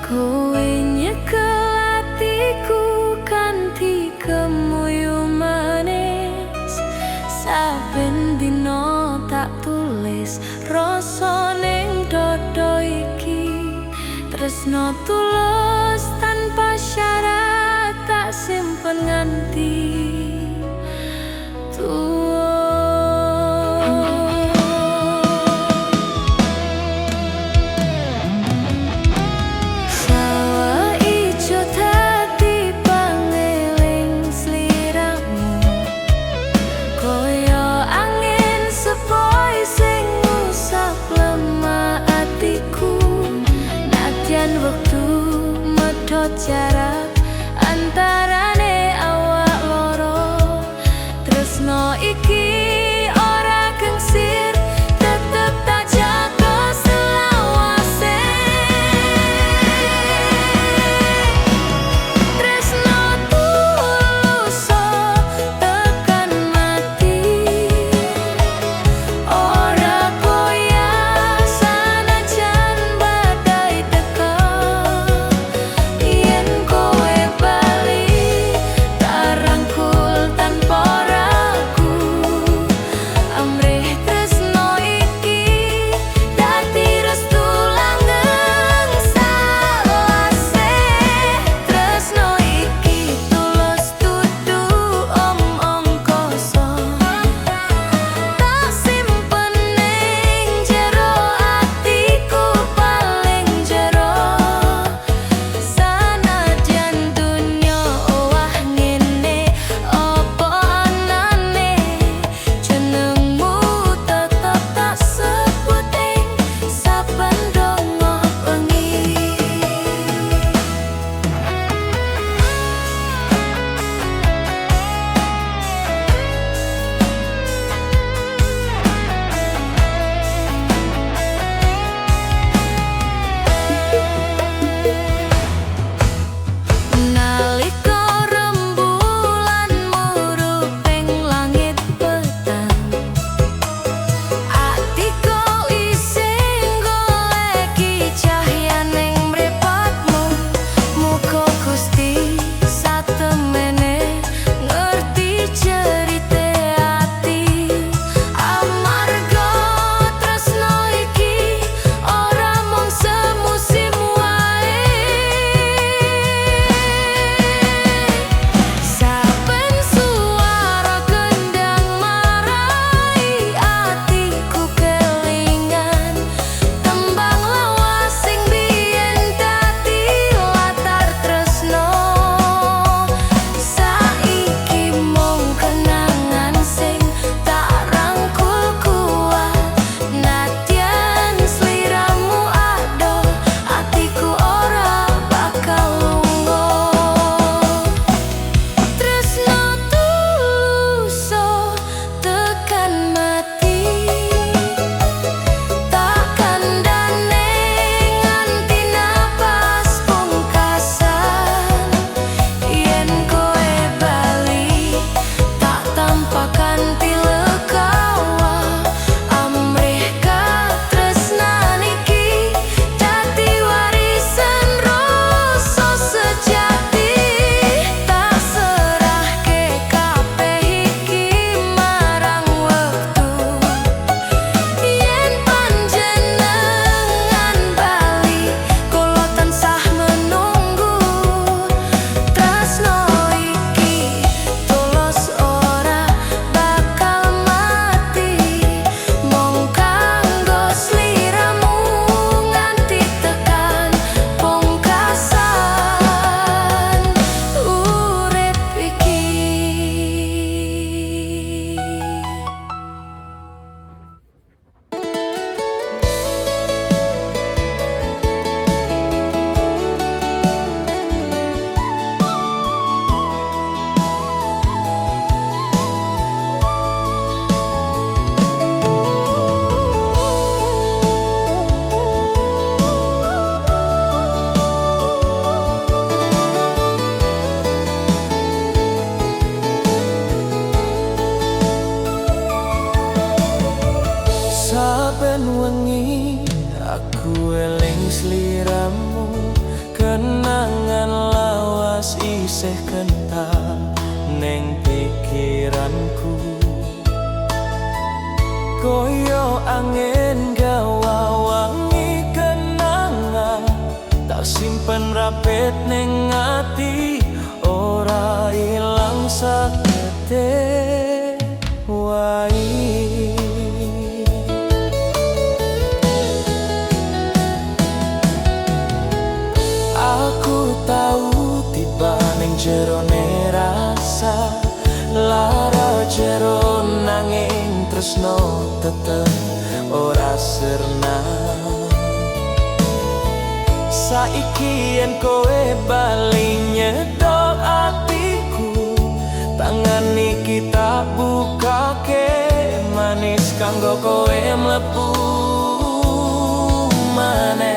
Kowe nyekel atiku kanthi kemuyu manis. Saben dina tak tulis rasa ning dodo iki. Tresno tulus tanpa syarat tak simpen nganti tuwa. Jarak antarane awak loro, tresno iki ora kengsir, tetep tak jaga selawase. Tresno tulus tekan mati, ora goyah sanajan badai teka. Saben wengi aku eling sliramu Kenangan lawas isih kental neng pikiranku, koyo angin gawa wangi kenangan tak simpen rapet neng ati, ora ilang sakete wae. Aku tahu tiba ning jerone rasa lara jero, nanging tresno tetep ora sirna. Saiki yen kowe bali nyedok atiku, tangan iki tak bukake manis kanggo kowe mlebu maneh.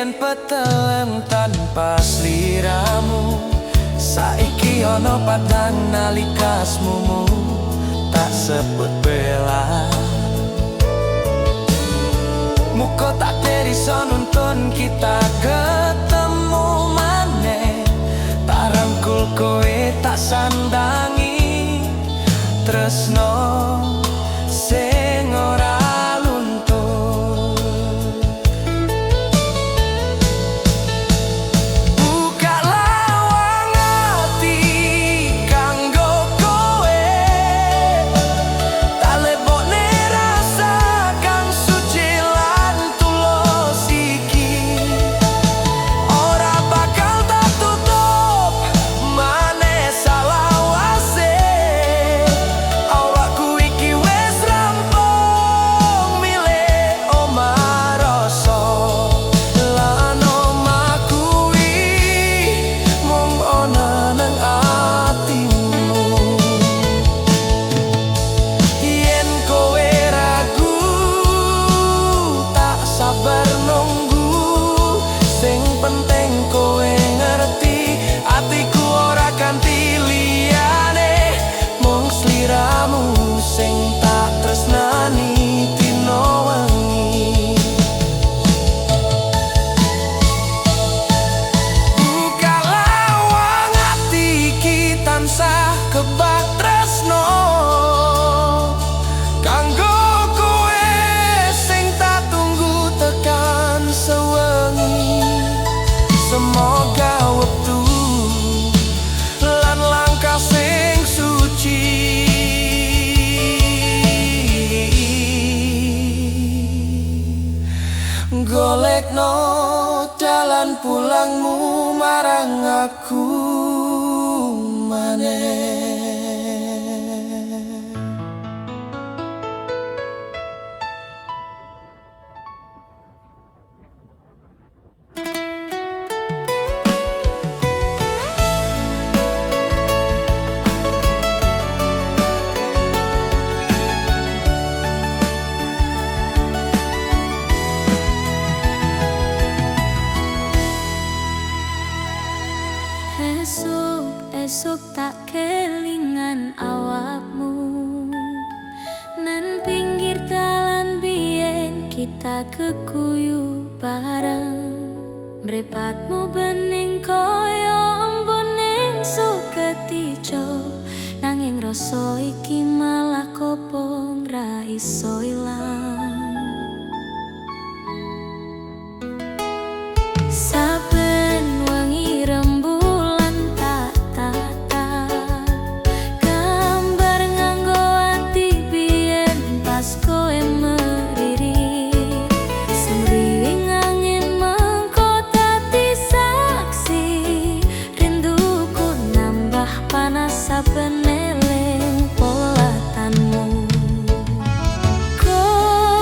Petelem tanpa sliramu, saiki ono padang nalikasmu tak sebut bela. Muka tak teriso nuntun kita ketemu maneh, tak rangkul kowe tak sandangi tresno sing ora golekno dalan pulangmu marang aku maneh. Esok tak keling Mripatmu bening kaya embuning suketijo, nanging rasa iki malah kopong ra iso ilang. Saben wengi rembulan tak tatap gambar nganggo ati biyen pas koe meriri. Semriwing angin mengko dadi saksi, rinduku nambah panas saben eling polatanmu. Kowe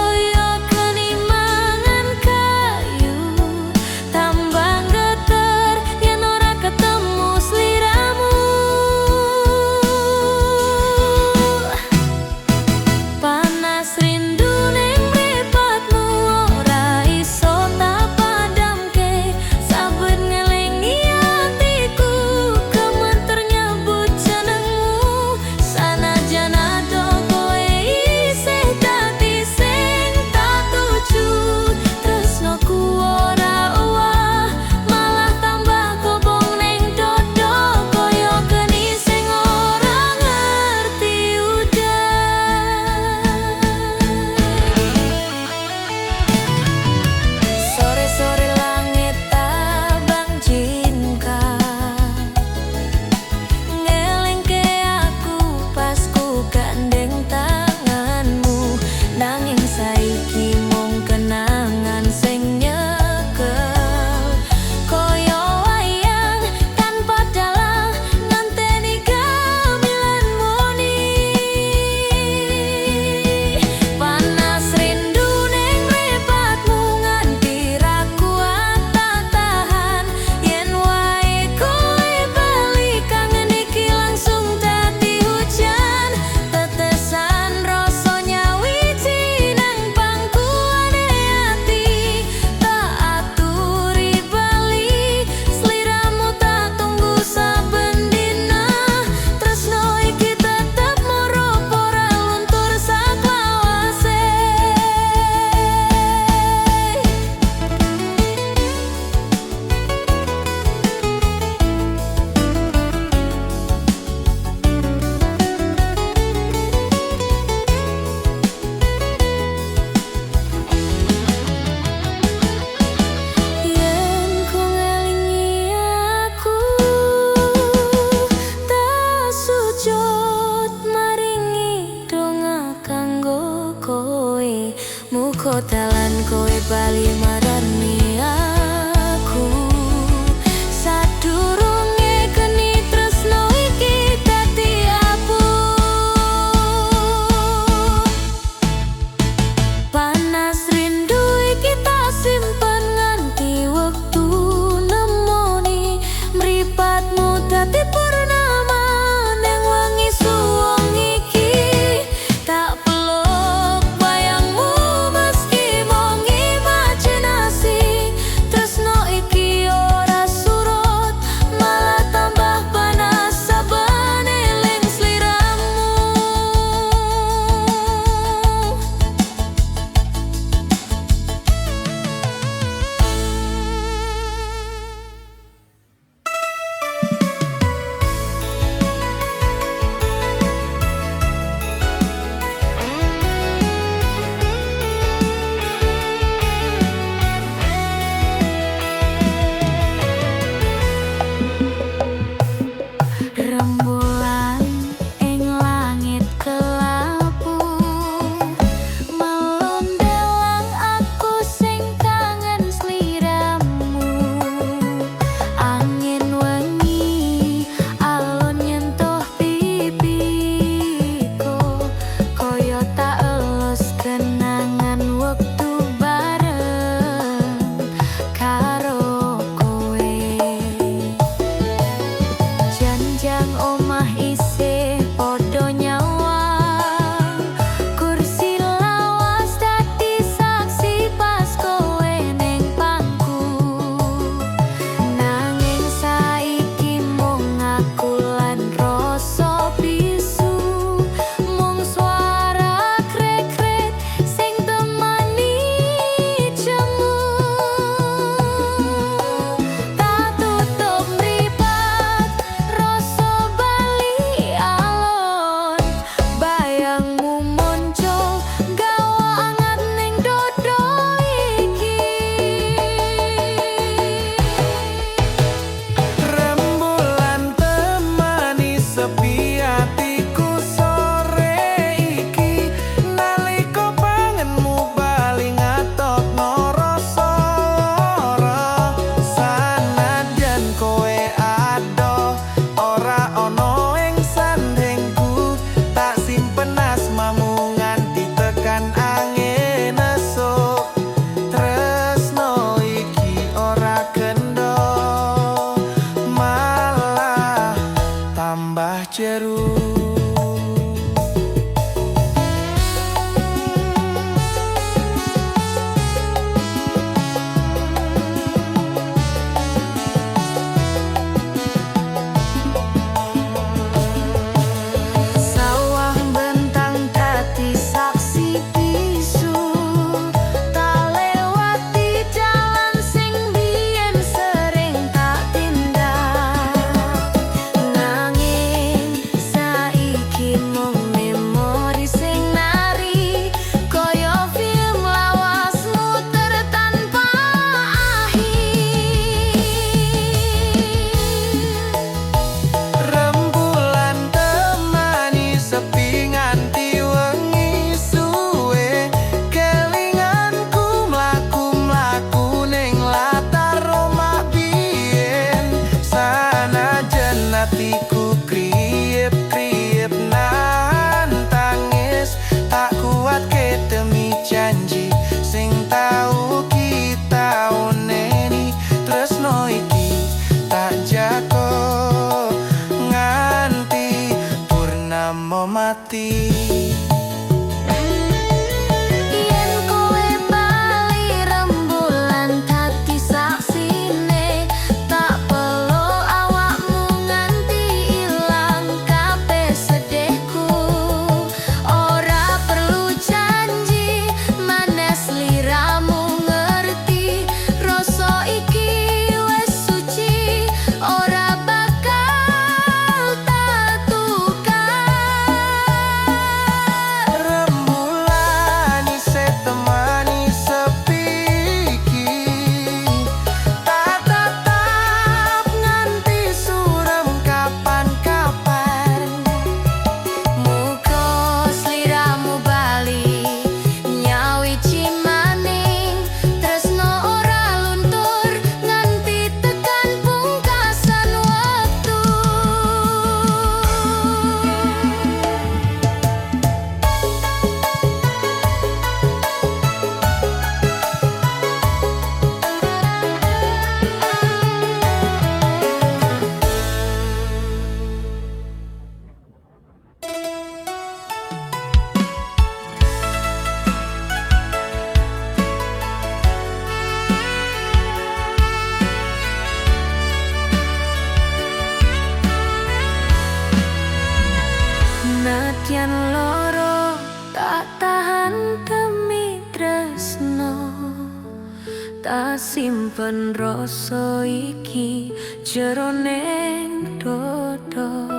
simpen rasa iki jeroning dodo.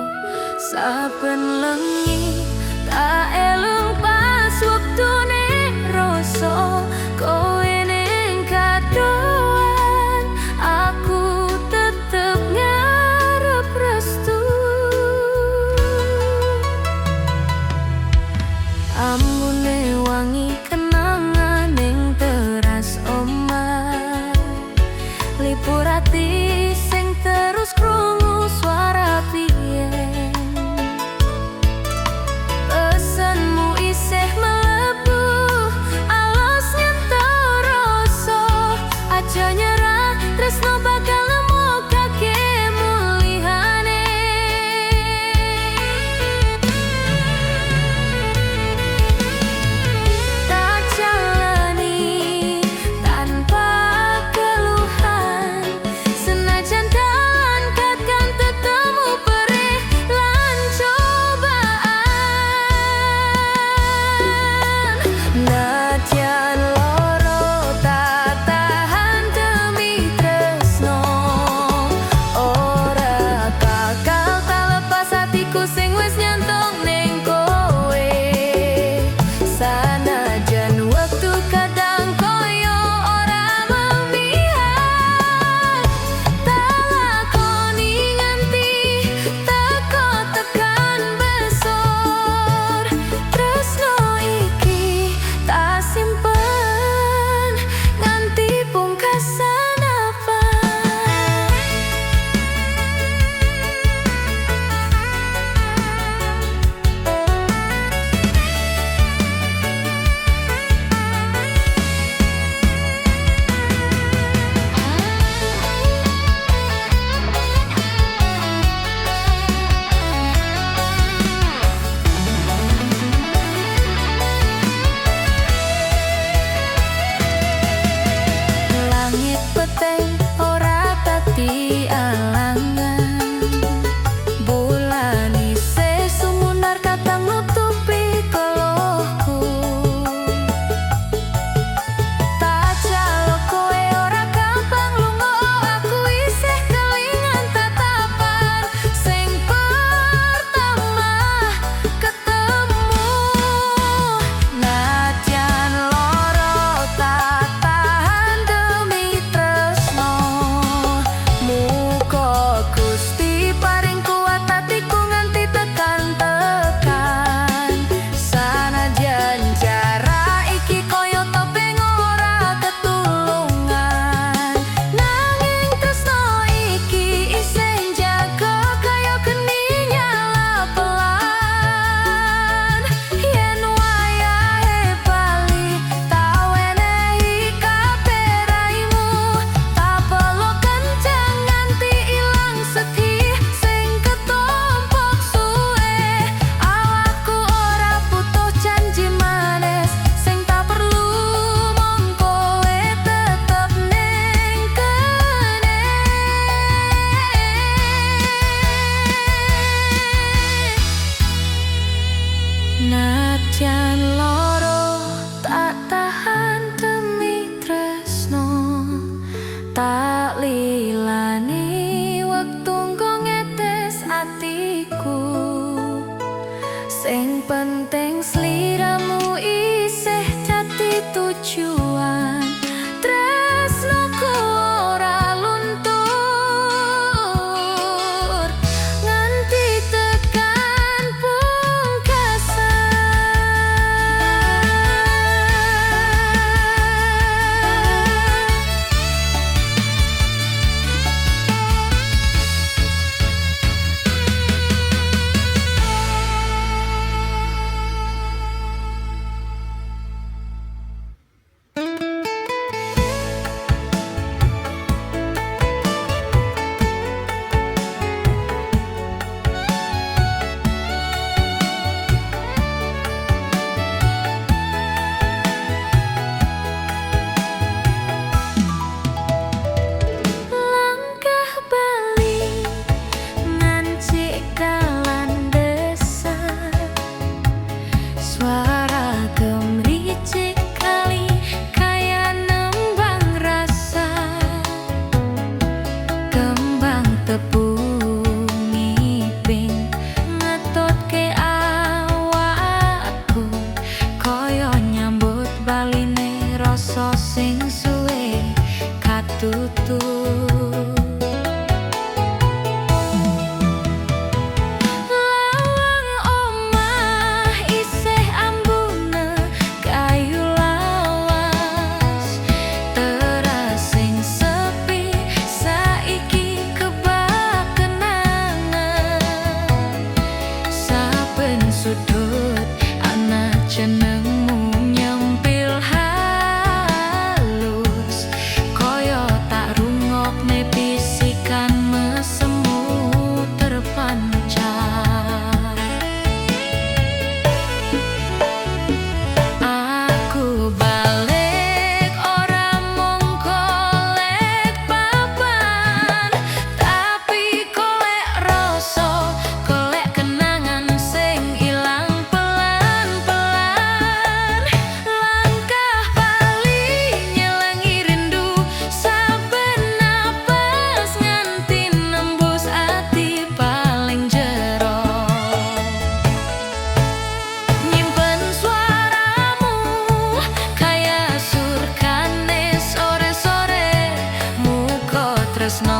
Saben lengi tak eleng pas wektune rasa kowe ning kadoan, aku tetep ngarep restu. Ambune wangi kenangan ning teras omah, lipur ati sing terus krungu suara biyen. Pesanmu isih mlebu alas nyentuh rasa, aja nyerah tresno bakal nemokake mulihane. Tak jalani tanpa keluhan, senajan dalan kadang tetemu perih lan cobaan. Nadyan loro tak tahan demi tresno, ora bakal tak lepas hatiku sing wis nyantong ning kowe. Sanajan wektu kadang koyo ora memihak, tak lakoni nganti teko tekan besor. Tresno iki tak simpen nganti pungkasan apa. Langit peteng ora dadi alangan, bulan isih sumunar kadang nutupi keluhku. Tak jalo kowe ora gampang lunga, aku isih kelingan tatapan sing pertama ketemu. Nadyan loro tak tahan demi tresno, muga Gusti paring kuat hatiku nganti tekan-tekan. Sanajan jarak iki koyo topeng ora ketulungan, nanging tresno iki isih njaga kaya geni nyala pelan. Yen wayahe bali tak wenehi kabeh raimu, tak perlu kencang nganti ilang sedih sing ketumpuk suwe. Awakku ora butuh janji manis sing tak perlu, mong kowe tetep ning kene. Nadyan loro tak tahan demi tresno, tak lilani wektu nggo ngetes atiku. Sing penting sliramu isih dadi tujuan, tresnoku ora luntur nganti tekan pungkasan.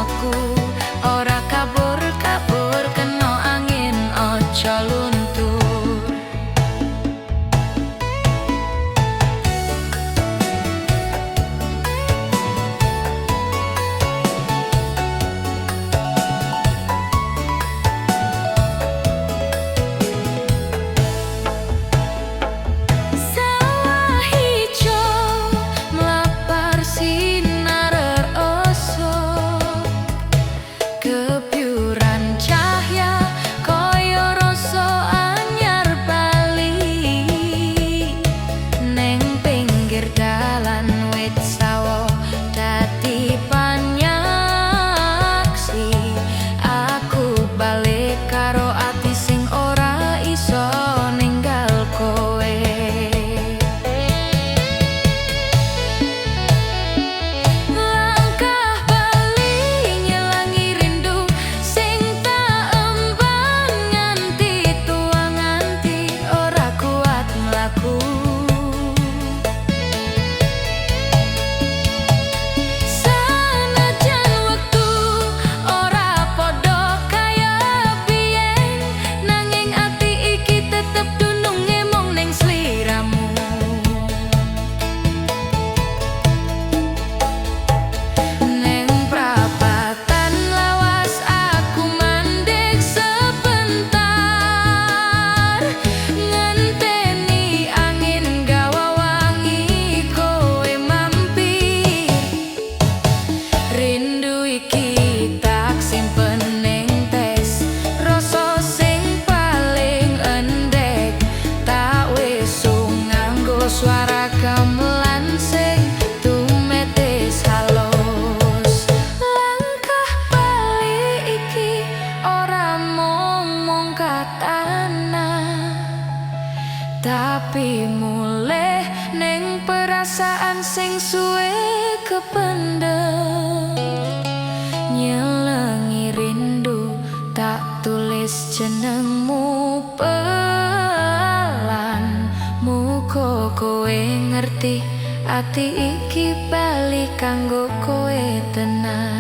tresnoku ora kabur-kabur kena angin aja luntur. Suara gamelan sing tumetes halus. Langkah bali iki ora mung katana, tapi mulih ning perasaan sing suwe kependem. Nyelengi rindu tak tulis jenengmu pelan. Muga kowe ngerti ati iki bali kanggo kowe tenan.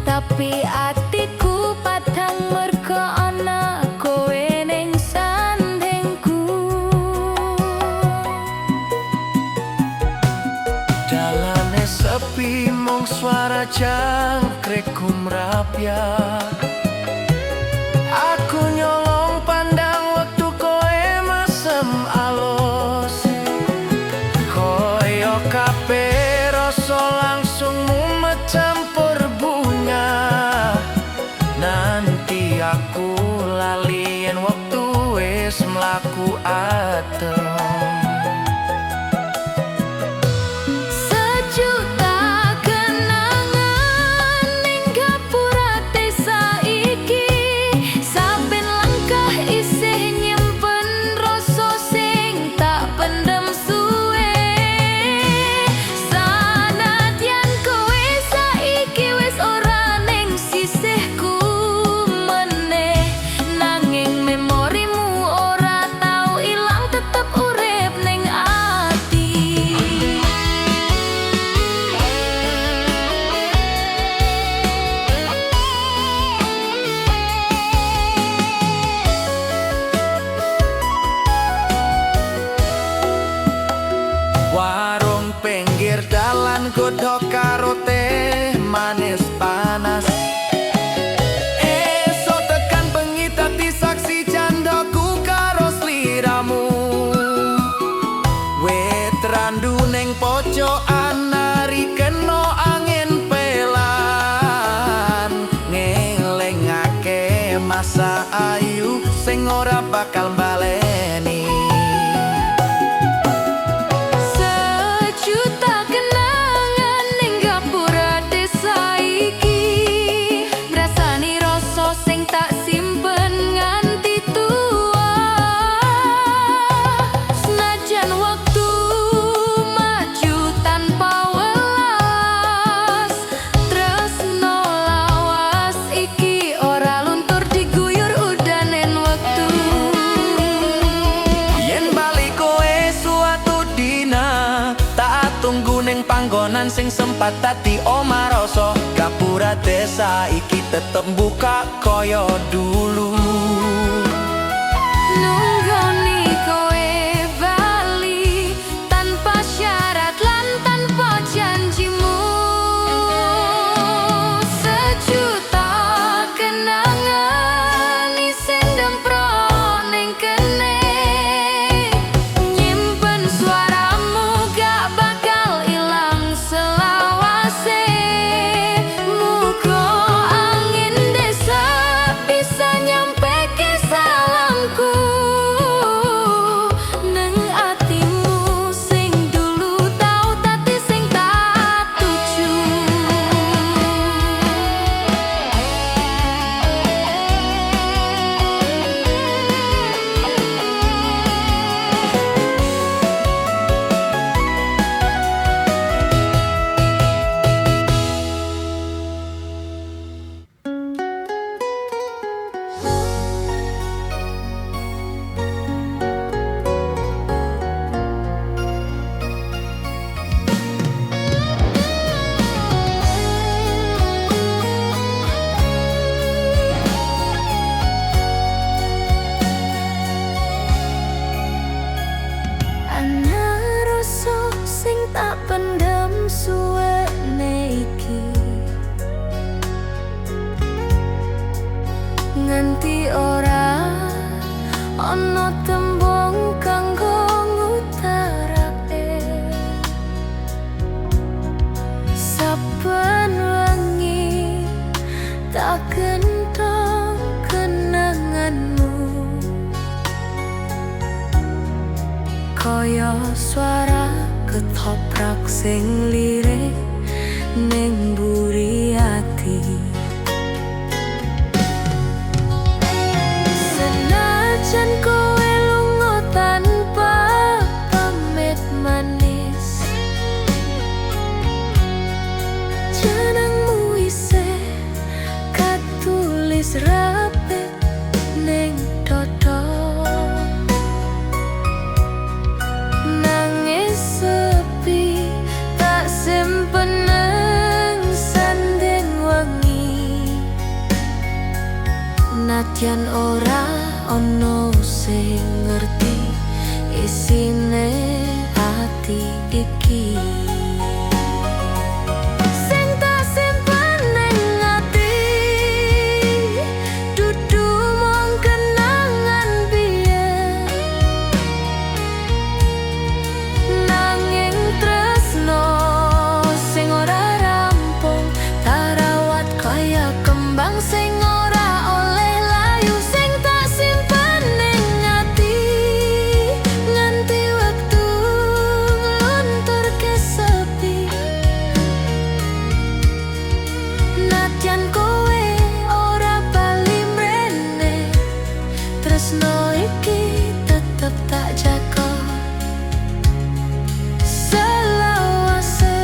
Tapi atiku padhang merga ana kowe ning sandingku. Dalane sepi mung suara jangkrik kumrabyat. Aku nyolong pandang waktu kowe mesem alus. Koyo kabeh rasa langsung mumet campur bunga. Nanti aku lalien waktu wis mlaku adem. Warung pinggir dalan godhog karo teh manis panas. Esok tekan bengi dadi saksi jandaku karo sliramu. Wit randu ning pojokan nari kena angin pelan. Ngelingake masa layu sing ora bakal baleni. Sejuta kenangan ning gapura desa iki, ngrasani rasa sing tak simpen nganti tua. Senajan waktu maju tanpa welas, tresno lawas iki ora luntur diguyur udanen wektu. Yen bali kowe suatu dina, tak tunggu ning panggonan sing sempat dadi omah rasa. Gapura desa iki tetep buka kaya dulu. Nunggoni kowe bali tanpa syarat lan tanpa janjimu. Sejuta kenangan isih ndemprok ning kene, nyimpen suaramu gak bakal ilang selawase. Muga angin desa bisa nyampe ke salamku neng atimu sing dulu tau tati sing tak tuju. Ana rasa sing tak pendam suwene iki, nganti ora ana tembung kanggo ngutarake. Saben wengi tak kentong kenanganmu, kaya suara ketoprak sing lirik ning mburi ati. Senajan kowe lunga tanpa pamit manis, jenengmu isih katulis rapet ning dodo. Nangis sepi tak simpen nang sanding wengi, nadyan ora ono sing ngerti isine ati iki. Sing tak simpen ning ati dudu mung kenangan biyen, nanging tresno sing ora rampung tak rawat kaya kembang sing ora oleh layu. Sing tak simpen ning ati nganti wektu nglunturke sepi, nadyan kowe ora bali mrene, tresno iki tetep tak jaga selawase.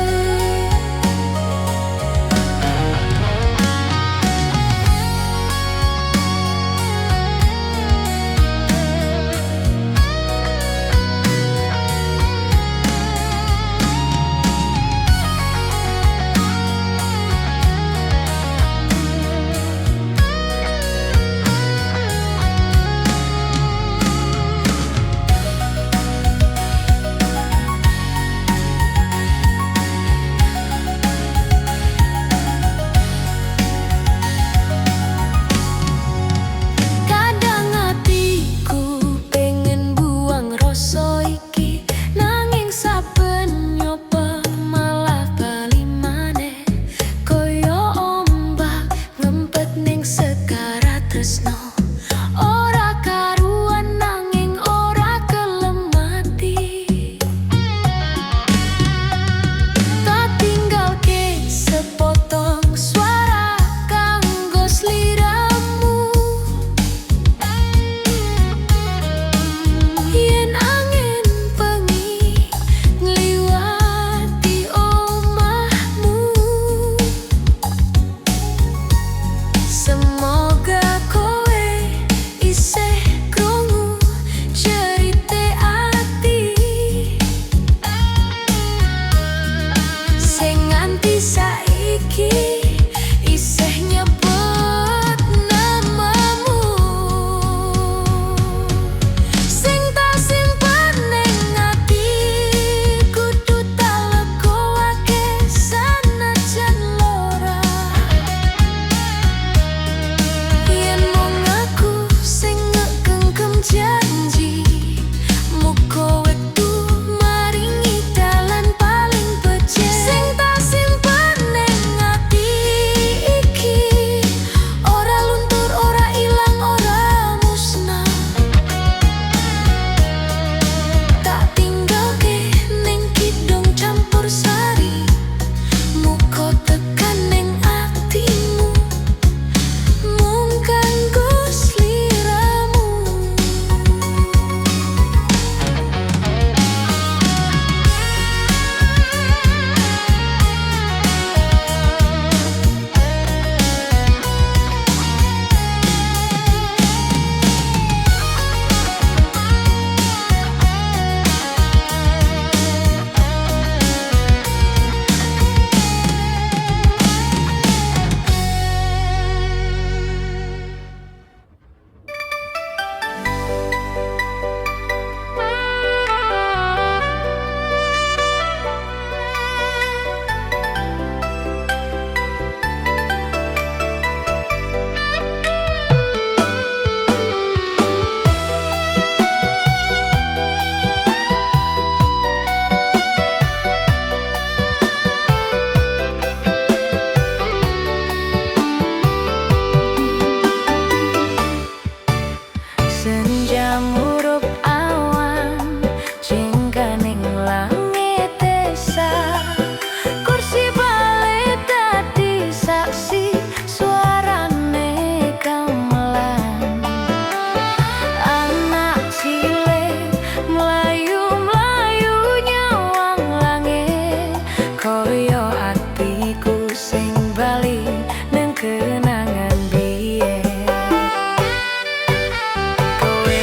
Senja murup awan jingkaning langit desa. Kursi balik dadi saksi suarane gamelan. Anak cilik mlayu-mlayu nyawang langit, koyo hatiku sing bali nang kenangan biyen. Kowe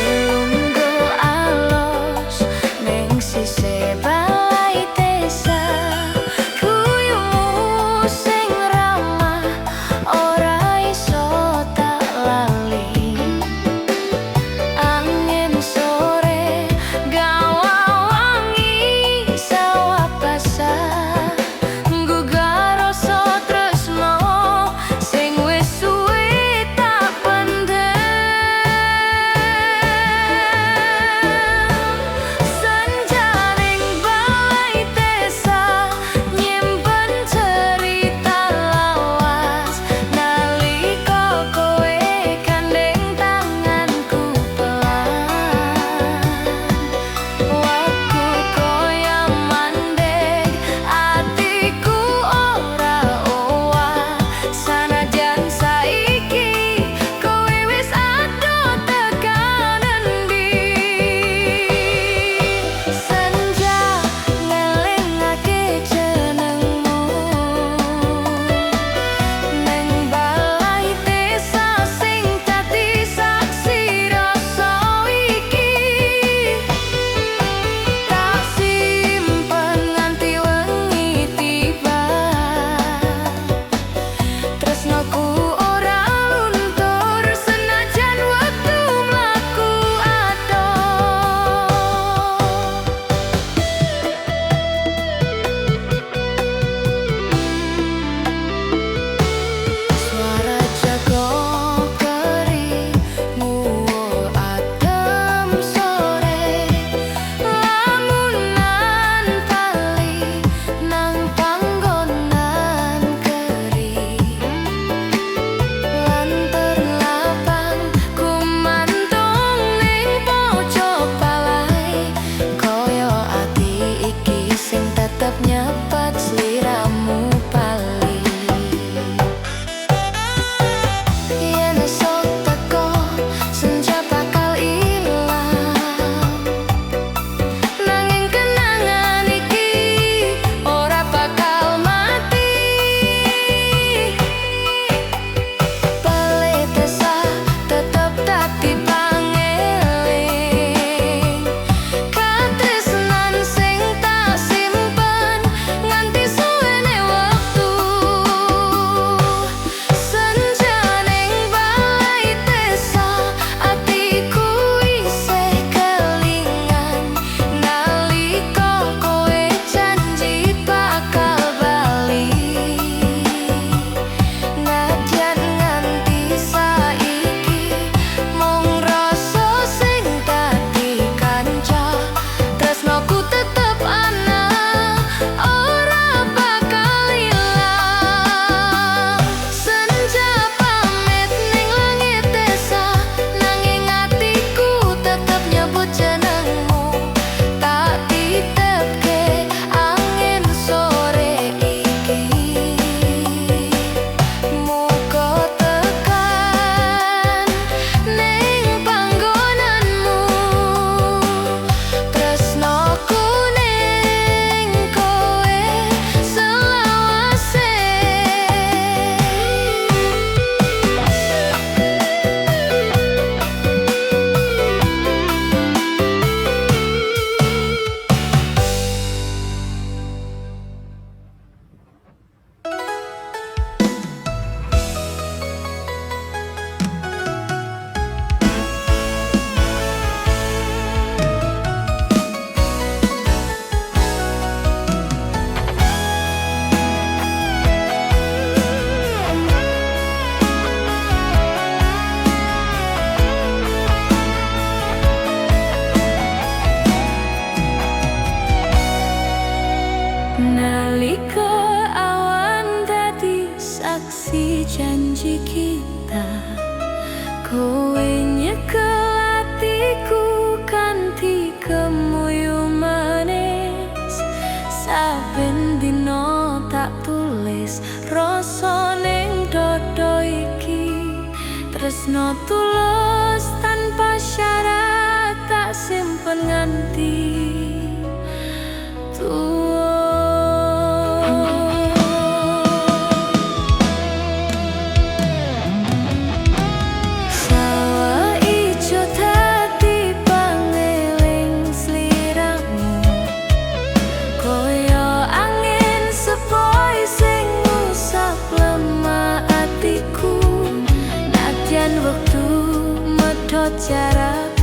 Tresno tulus tanpa syarat tak simpen nganti tuwa. Sawah ijo dadi pangeling sliramu, koyo angin sepoi sing ngusap lemah atiku. Nadyan wektu medhot jarak